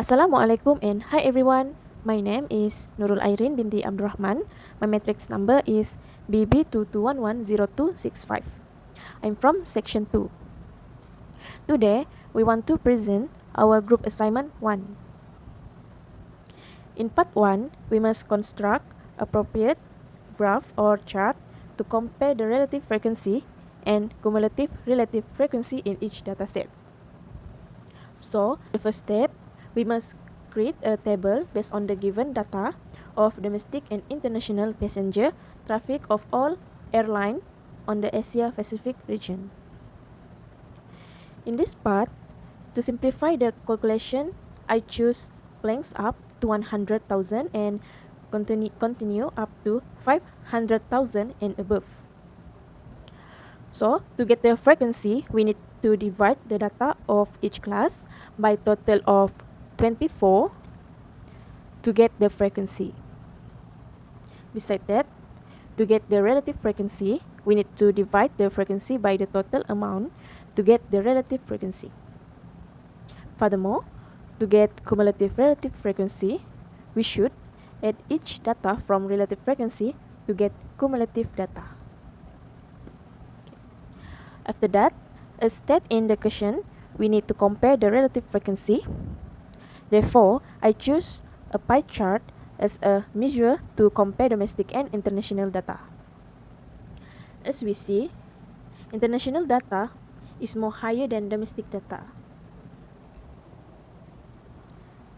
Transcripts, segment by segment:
Assalamualaikum and hi everyone. My name is NURUL AIRIN BINTI ABDUL. My matrix number is BB22110265. I'm from section 2. Today, we want to present our group assignment 1. In part 1, we must construct appropriate graph or chart to compare the relative frequency and cumulative relative frequency in each dataset. So, the first step, we must create a table based on the given data of domestic and international passenger traffic of all airlines on the Asia Pacific region. In this part, to simplify the calculation, I choose lengths up to 100,000 and continue up to 500,000 and above. So, to get the frequency, we need to divide the data of each class by total of 24 to get the frequency. Besides that, to get the relative frequency, we need to divide the frequency by the total amount to get the relative frequency. Furthermore, to get cumulative relative frequency, we should add each data from relative frequency to get cumulative data. After that, as stated in the question, we need to compare the relative frequency. Therefore, I choose a pie chart as a measure to compare domestic and international data. As we see, international data is more higher than domestic data.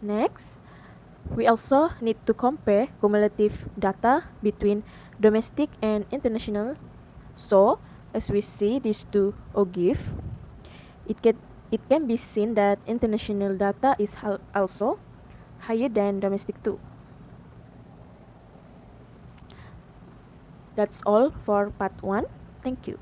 Next, we also need to compare cumulative data between domestic and international. So, as we see these two give, it can be seen that international data is also higher than domestic too. That's all for part 1. Thank you.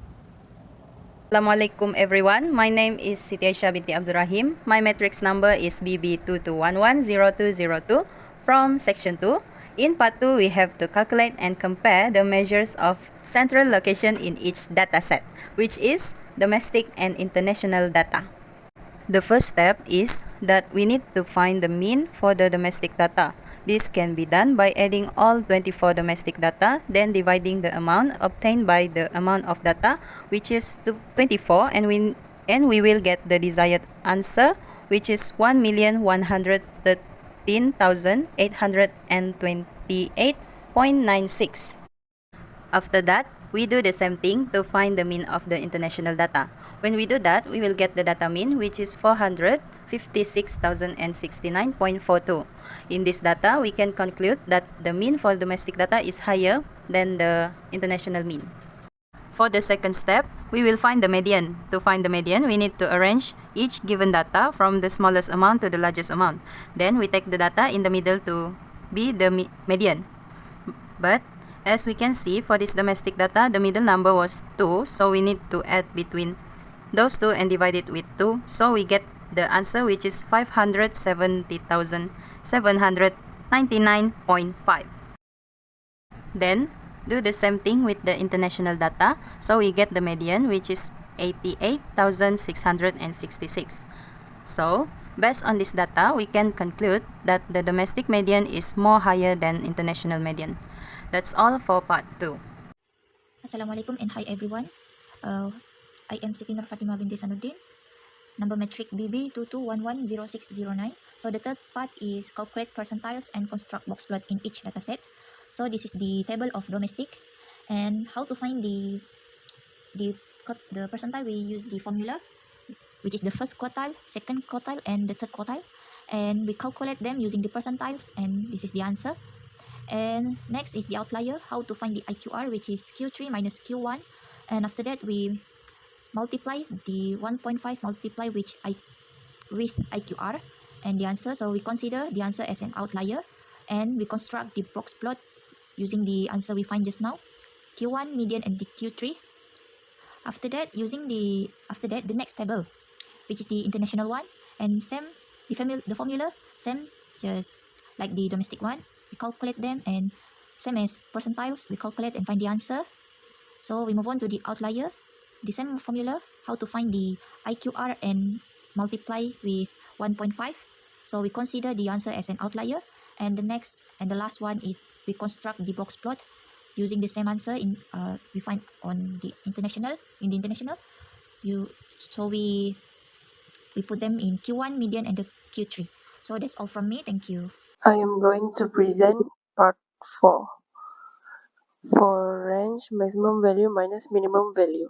Assalamualaikum everyone. My name is SITI binti Abdul Rahim. My matrix number is BB22110202 from section 2. In part 2, we have to calculate and compare the measures of central location in each dataset, which is domestic and international data. The first step is that we need to find the mean for the domestic data. This can be done by adding all 24 domestic data, then dividing the amount obtained by the amount of data, which is 24, and we will get the desired answer, which is 1,113,828.96. After that, we do the same thing to find the mean of the international data. When we do that, we will get the data mean, which is 456,069.42. In this data, we can conclude that the mean for domestic data is higher than the international mean. For the second step, we will find the median. To find the median, we need to arrange each given data from the smallest amount to the largest amount. Then we take the data in the middle to be the median. But as we can see, for this domestic data, the middle number was 2, so we need to add between those two and divide it with 2. So we get the answer, which is 570,799.5. Then do the same thing with the international data. So we get the median, which is 88,666. So based on this data, we can conclude that the domestic median is more higher than international median. That's all for part 2. Assalamualaikum and hi everyone. I am SITI NURFATHIMAH binti SANUDDIN. Number metric BB22110609. So the third part is calculate percentiles and construct box plot in each dataset. So this is the table of domestic, and how to find the percentile. We use the formula, which is the first quartile, second quartile, and the third quartile, and we calculate them using the percentiles, and this is the answer. And next is the outlier, how to find the IQR, which is Q3 minus Q1, and after that we multiply the 1.5 multiply with IQR and the answer. So we consider the answer as an outlier, and we construct the box plot using the answer we find just now, Q1, median, and the Q3. After that, the next table, which is the international one, and same the formula, same just like the domestic one. We calculate them, and same as percentiles, we calculate and find the answer. So we move on to the outlier. The same formula, how to find the IQR and multiply with 1.5. So we consider the answer as an outlier. And the next and the last one is we construct the box plot using the same answer we find on the international. So we put them in Q1, median, and the Q3. So that's all from me. Thank you. I am going to present part 4 for range maximum value minus minimum value,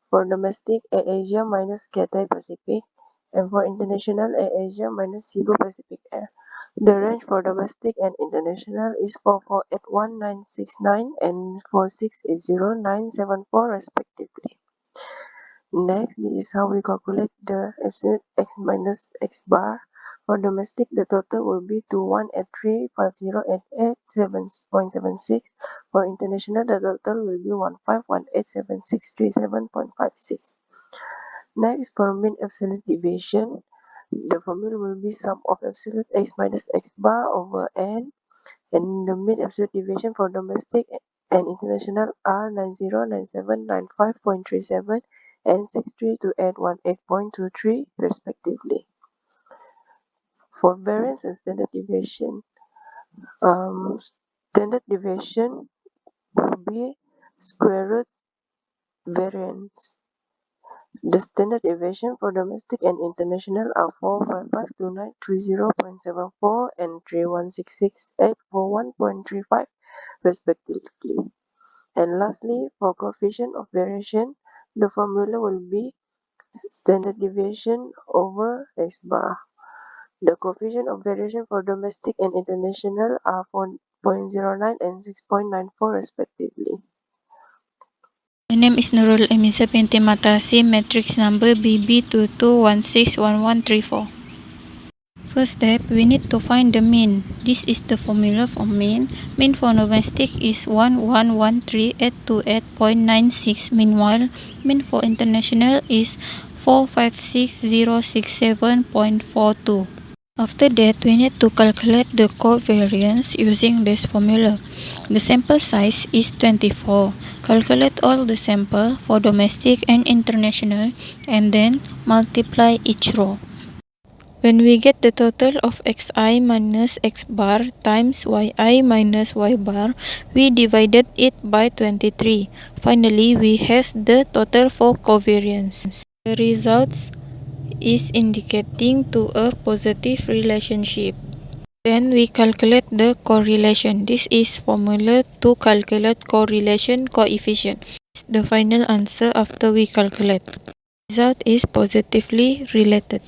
for domestic AISHAH minus Cathay Pacific, and for international AISHAH minus Cebu Pacific Air. The range for domestic and international is 4481,969 and 4680,974 respectively. Next, this is how we calculate the absolute x minus x bar. For domestic, the total will be 21835088.76. For international, the total will be 15187637.56. Next, for mean absolute deviation, the formula will be sum of absolute x minus x bar over n, and the mean absolute deviation for domestic and international are 909795.37 and 63218.23 respectively. For variance and standard deviation, standard deviation will be square root variance. The standard deviation for domestic and international are 4552920.74 and 3166841.35 respectively. And lastly, for coefficient of variation, the formula will be standard deviation over x bar. The coefficient of variation for domestic and international are 4.09 and 6.94 respectively. My name is NURUL AMYZA BINTI MATASIM, matrix number BB22161134. First step, we need to find the mean. This is the formula for mean. Mean for domestic is 1113,828.96. Meanwhile, mean for international is 456,067.42. After that, we need to calculate the covariance using this formula. The sample size is 24. Calculate all the sample for domestic and international and then multiply each row. When we get the total of xi minus x bar times yi minus y bar, we divided it by 23. Finally, we have the total for covariance. The results is indicating to a positive relationship. Then we calculate the correlation. This is formula to calculate correlation coefficient. The final answer after we calculate. Result is positively related.